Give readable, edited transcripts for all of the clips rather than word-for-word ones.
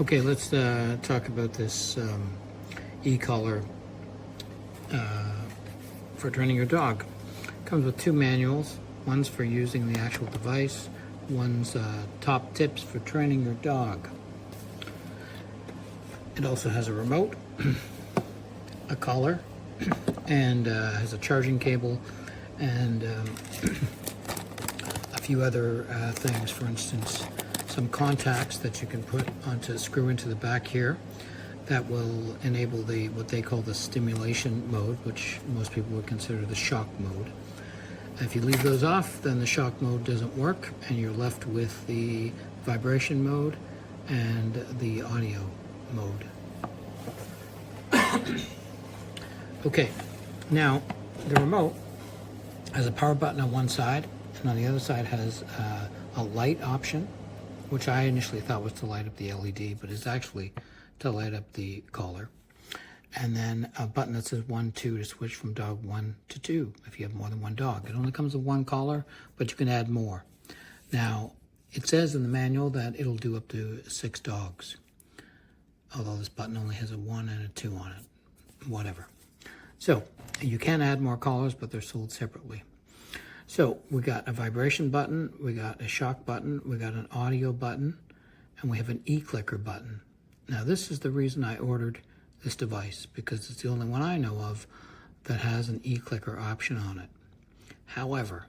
Okay, let's talk about this e-collar for training your dog. Comes with two manuals. One's for using the actual device. One's top tips for training your dog. It also has a remote, a collar, and has a charging cable, and a few other things. For instance, some contacts that you can put onto screw into the back here that will enable the what they call the stimulation mode, which most people would consider the shock mode. If you leave those off, then the shock mode doesn't work and you're left with the vibration mode and the audio mode. Okay, now the remote has a power button on one side, and on the other side has a light option, which I initially thought was to light up the LED, but is actually to light up the collar. And then a button that says 1, 2 to switch from dog 1 to 2 if you have more than one dog. It only comes with one collar, but you can add more. Now, it says in the manual that it'll do up to 6 dogs, although this button only has a 1 and a 2 on it, whatever. So, you can add more collars, but they're sold separately. So, we got a vibration button, we got a shock button, we got an audio button, and we have an e-clicker button. Now, this is the reason I ordered this device, because it's the only one I know of that has an e-clicker option on it. However,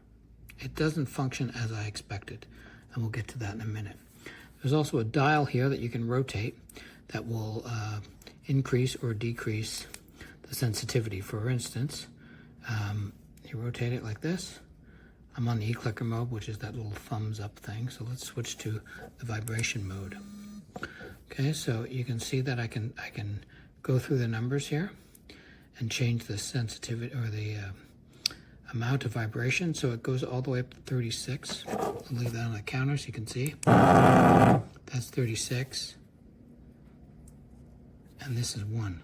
it doesn't function as I expected, and we'll get to that in a minute. There's also a dial here that you can rotate that will increase or decrease the sensitivity. For instance, you rotate it like this. I'm on the e-clicker mode, which is that little thumbs up thing. So let's switch to the vibration mode. Okay, so you can see that I can go through the numbers here and change the sensitivity or the amount of vibration. So it goes all the way up to 36. I'll leave that on the counter so you can see. That's 36. And this is 1.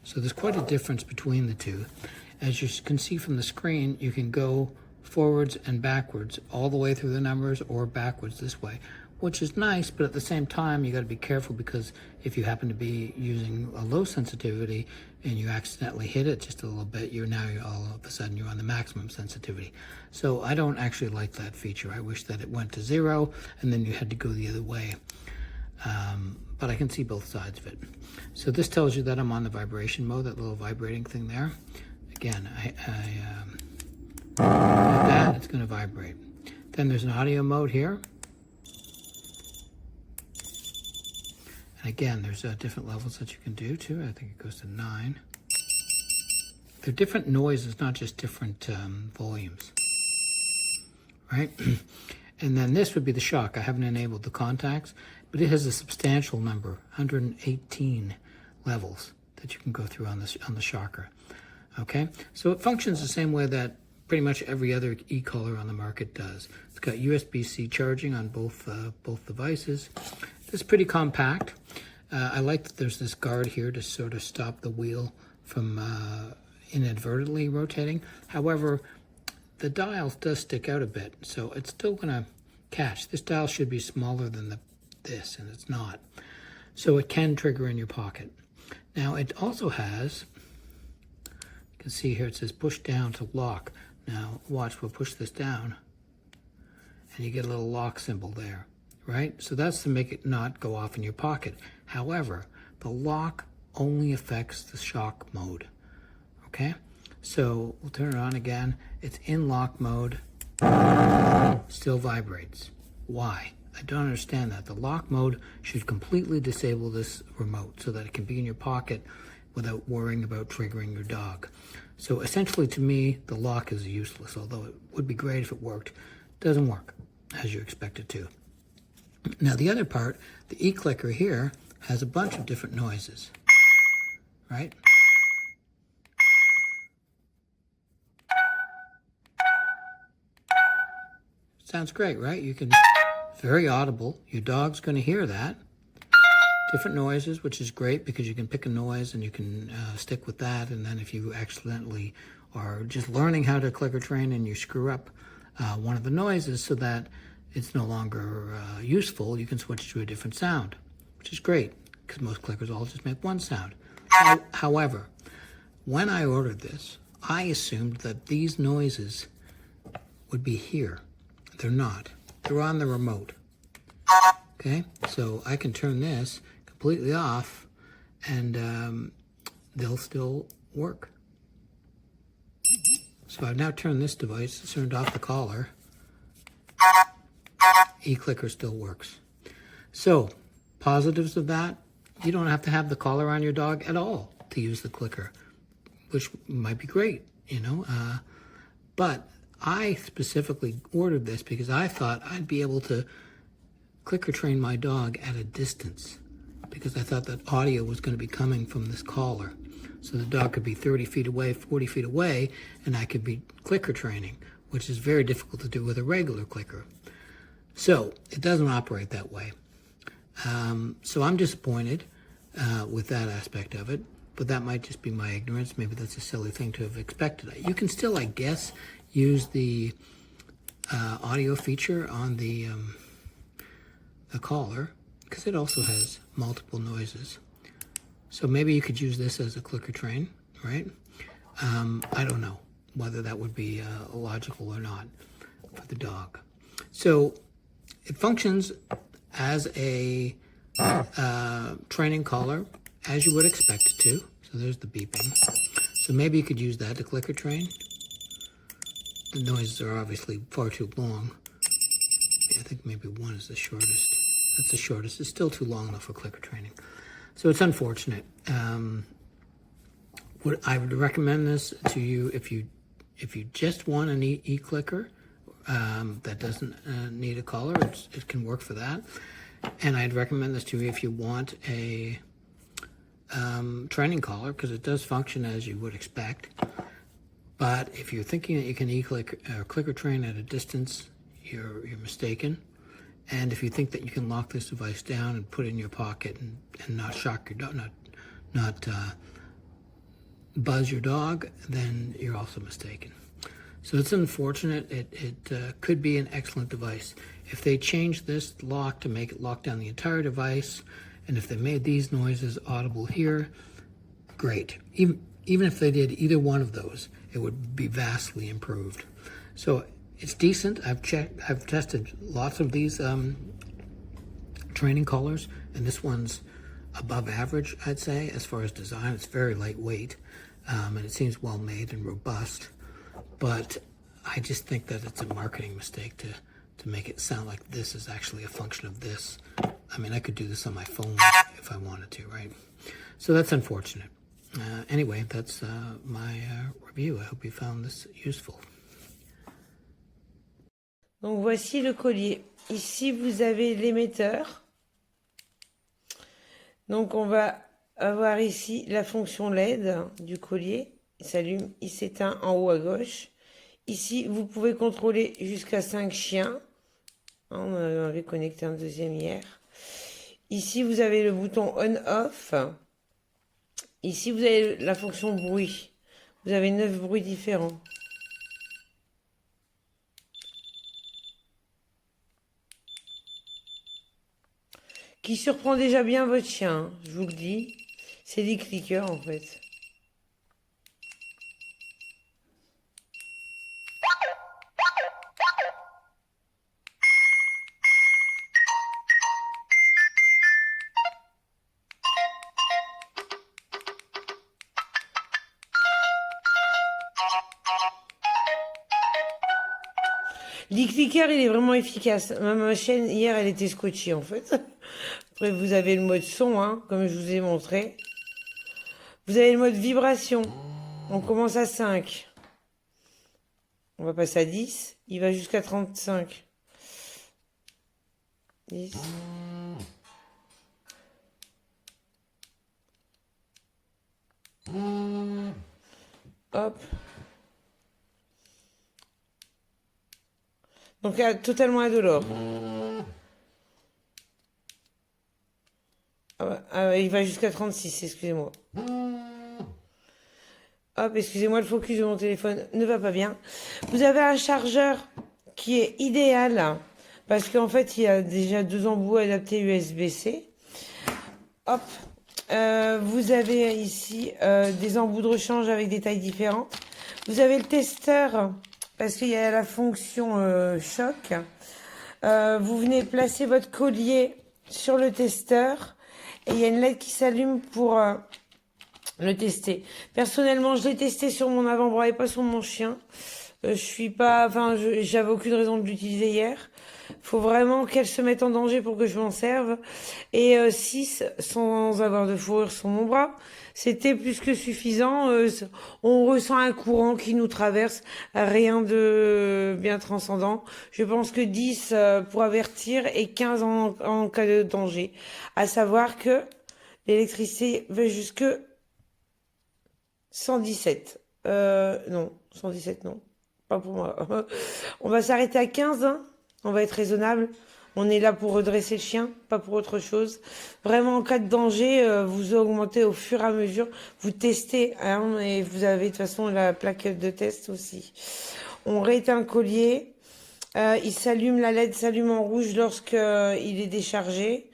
So there's quite a difference between the two. As you can see from the screen, you can go forwards and backwards all the way through the numbers, or backwards this way, which is nice, but at the same time you got to be careful, because if you happen to be using a low sensitivity and you accidentally hit it just a little bit, you're all of a sudden you're on the maximum sensitivity. So I don't actually like that feature. I wish that it went to 0 and then you had to go the other way. But I can see both sides of it. So this tells you that I'm on the vibration mode, that little vibrating thing there. Again, like that, it's going to vibrate. Then there's an audio mode here. And again, there's different levels that you can do too. I think it goes to 9. They're different noises, not just different volumes, right? And then this would be the shock. I haven't enabled the contacts, but it has a substantial number, 118 levels that you can go through on the shocker. Okay, so it functions the same way that pretty much every other e-collar on the market does. It's got USB-C charging on both devices. It's pretty compact. I like that there's this guard here to sort of stop the wheel from inadvertently rotating. However, the dial does stick out a bit, so it's still going to catch. This dial should be smaller than this, and it's not. So it can trigger in your pocket. Now, it also has, you can see here, it says push down to lock. Now, watch, we'll push this down, and you get a little lock symbol there, right? So that's to make it not go off in your pocket. However, the lock only affects the shock mode, okay? So we'll turn it on again. It's in lock mode, still vibrates. Why? I don't understand that. The lock mode should completely disable this remote so that it can be in your pocket without worrying about triggering your dog. So essentially, to me, the lock is useless, although it would be great if it worked. It doesn't work as you expect it to. Now, the other part, the e-clicker here has a bunch of different noises, right? Sounds great, right? It's very audible. Your dog's going to hear that. Different noises, which is great because you can pick a noise and you can stick with that. And then if you accidentally are just learning how to clicker train and you screw up one of the noises, so that it's no longer useful, you can switch to a different sound, which is great because most clickers all just make one sound. However, when I ordered this, I assumed that these noises would be here. They're not. They're on the remote. Okay, so I can turn this completely off and they'll still work. So I've now turned this device, turned off the collar. eClicker still works. So, positives of that, you don't have to have the collar on your dog at all to use the clicker, which might be great, you know. But I specifically ordered this because I thought I'd be able to clicker train my dog at a distance, because I thought that audio was going to be coming from this collar. So the dog could be 30 feet away, 40 feet away, and I could be clicker training, which is very difficult to do with a regular clicker. So it doesn't operate that way. So I'm disappointed with that aspect of it, but that might just be my ignorance. Maybe that's a silly thing to have expected. You can still, I guess, use the audio feature on the collar, because it also has multiple noises. So maybe you could use this as a clicker train, right? I don't know whether that would be logical or not for the dog. So it functions as a training collar, as you would expect it to. So there's the beeping. So maybe you could use that to clicker train. The noises are obviously far too long. I think maybe one is the shortest. That's the shortest. It's still too long enough for clicker training. So it's unfortunate. I would recommend this to you if you just want an e-clicker that doesn't need a collar. It can work for that. And I'd recommend this to you if you want a training collar, because it does function as you would expect. But if you're thinking that you can clicker train at a distance, you're mistaken. And if you think that you can lock this device down and put it in your pocket and not shock your dog, not buzz your dog, then you're also mistaken. So it's unfortunate. It could be an excellent device. If they change this lock to make it lock down the entire device, and if they made these noises audible here, great. Even if they did either one of those, it would be vastly improved. So it's decent. I've tested lots of these training collars, and this one's above average, I'd say, as far as design. It's very lightweight, and it seems well made and robust. But I just think that it's a marketing mistake to make it sound like this is actually a function of this. I mean, I could do this on my phone if I wanted to, right? So that's unfortunate. Anyway, that's my review. I hope you found this useful. Donc voici le collier. Ici vous avez l'émetteur. Donc on va avoir ici la fonction LED du collier. Il s'allume, il s'éteint en haut à gauche. Ici vous pouvez contrôler jusqu'à 5 chiens. On avait connecté un deuxième hier. Ici vous avez le bouton on-off. Ici vous avez la fonction bruit. Vous avez 9 bruits différents. Qui surprend déjà bien votre chien, je vous le dis. C'est des clickers en fait. L'e-clicker, il est vraiment efficace. Ma chaîne, hier, elle était scotchée, en fait. Après, vous avez le mode son, hein, comme je vous ai montré. Vous avez le mode vibration. On commence à 5. On va passer à 10. Il va jusqu'à 35. 10. Hop. Donc, totalement indolore. Il va jusqu'à 36, excusez-moi. Hop, excusez-moi, le focus de mon téléphone ne va pas bien. Vous avez un chargeur qui est idéal parce qu'en fait, il y a déjà 2 embouts adaptés USB-C. Hop. Vous avez ici des embouts de rechange avec des tailles différentes. Vous avez le testeur, parce qu'il y a la fonction choc. Vous venez placer votre collier sur le testeur et il y a une LED qui s'allume pour le tester. Personnellement, je l'ai testé sur mon avant-bras et pas sur mon chien. Je suis pas, enfin, j'avais aucune raison de l'utiliser hier. Faut vraiment qu'elle se mette en danger pour que je m'en serve. Et 6 sans avoir de fourrure sur mon bras, c'était plus que suffisant. On ressent un courant qui nous traverse, rien de bien transcendant. Je pense que 10 pour avertir et 15 en cas de danger. À savoir que l'électricité va jusque 117. Non, 117 non. Pas pour moi. On va s'arrêter à 15, hein. On va être raisonnable. On est là pour redresser le chien, pas pour autre chose. Vraiment, en cas de danger, vous augmentez au fur et à mesure. Vous testez, hein, et vous avez de toute façon la plaque de test aussi. On rééteint le collier. Il s'allume, la LED s'allume en rouge lorsque il est déchargé.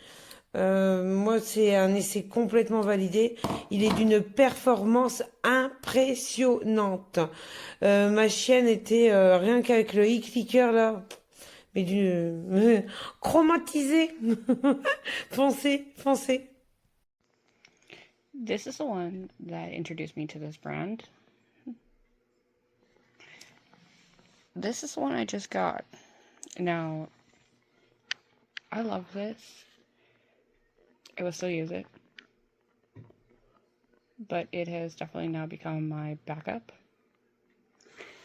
Moi, c'est un essai complètement validé. Il est d'une performance impressionnante. Ma chienne était rien qu'avec le e-clicker là, mais chromatisé. Foncé, foncé. This is the one that introduced me to this brand. This is the one I just got. Now, I love this. I will still use it. But it has definitely now become my backup.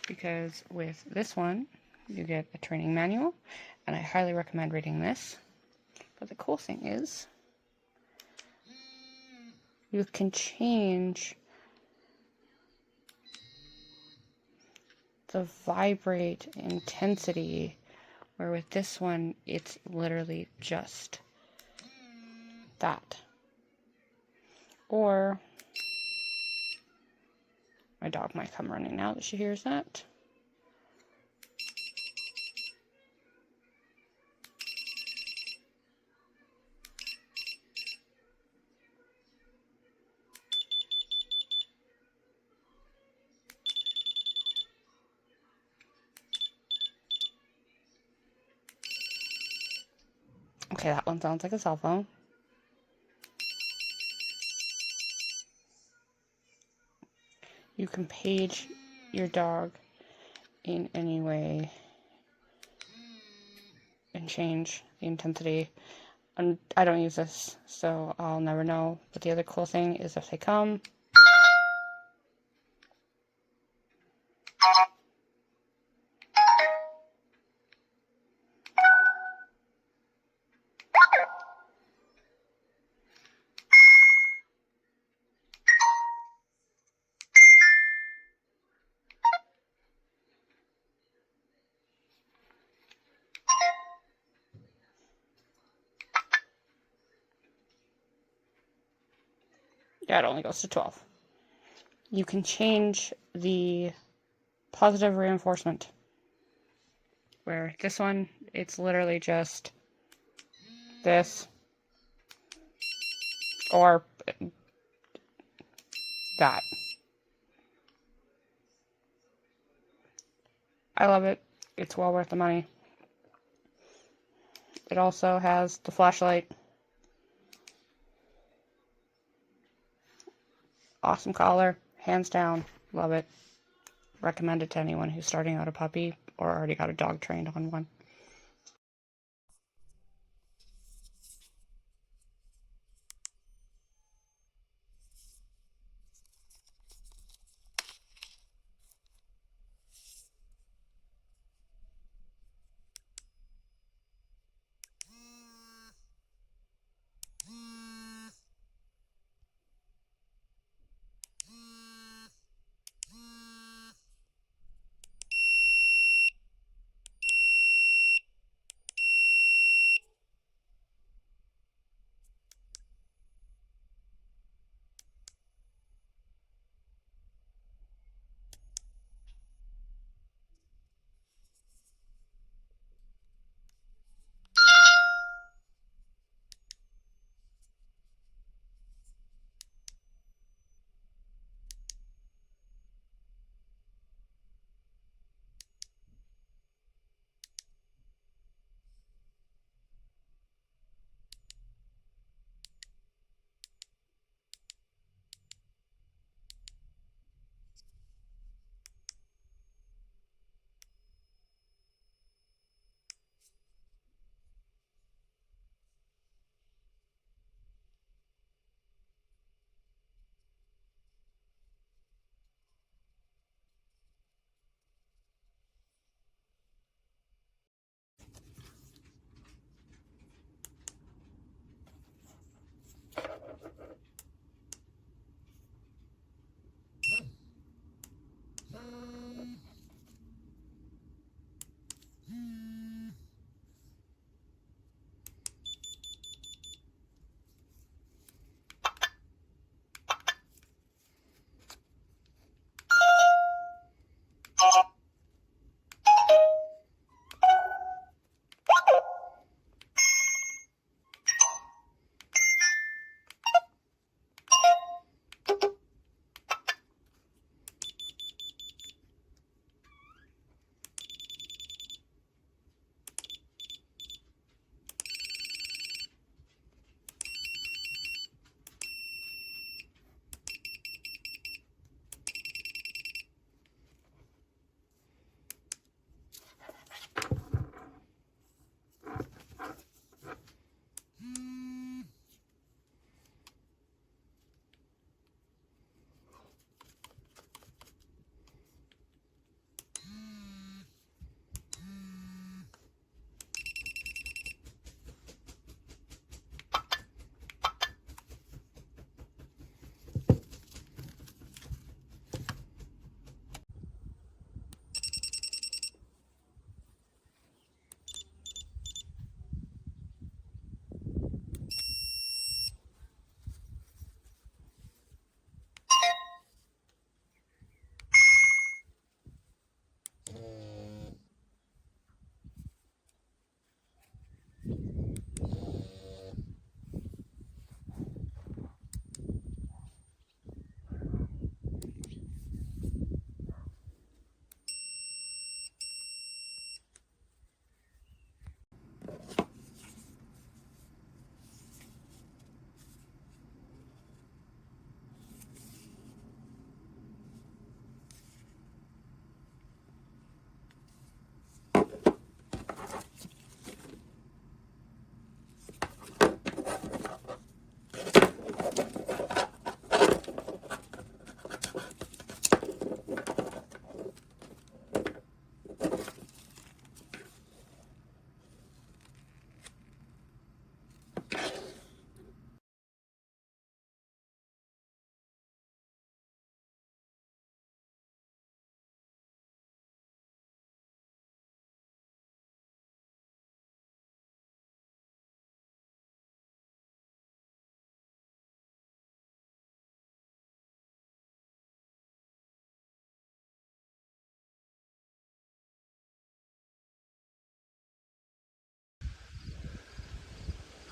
Because with this one, you get a training manual. And I highly recommend reading this. But the cool thing is, you can change the vibrate intensity, where with this one, it's literally just that. Or, my dog might come running now that she hears that. Okay, that one sounds like a cell phone. You can page your dog in any way and change the intensity. And I don't use this, so I'll never know. But the other cool thing is if they come, yeah, it only goes to 12. You can change the positive reinforcement. Where this one, it's literally just this or that. I love it. It's well worth the money. It also has the flashlight. Awesome collar, hands down, love it. Recommend it to anyone who's starting out a puppy or already got a dog trained on one.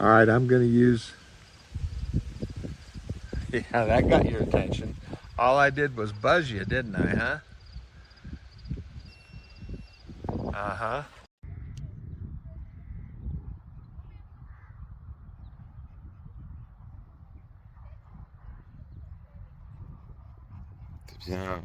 All right, I'm gonna use, yeah, that got your attention. All I did was buzz you, didn't I, huh? Uh-huh. C'est bien.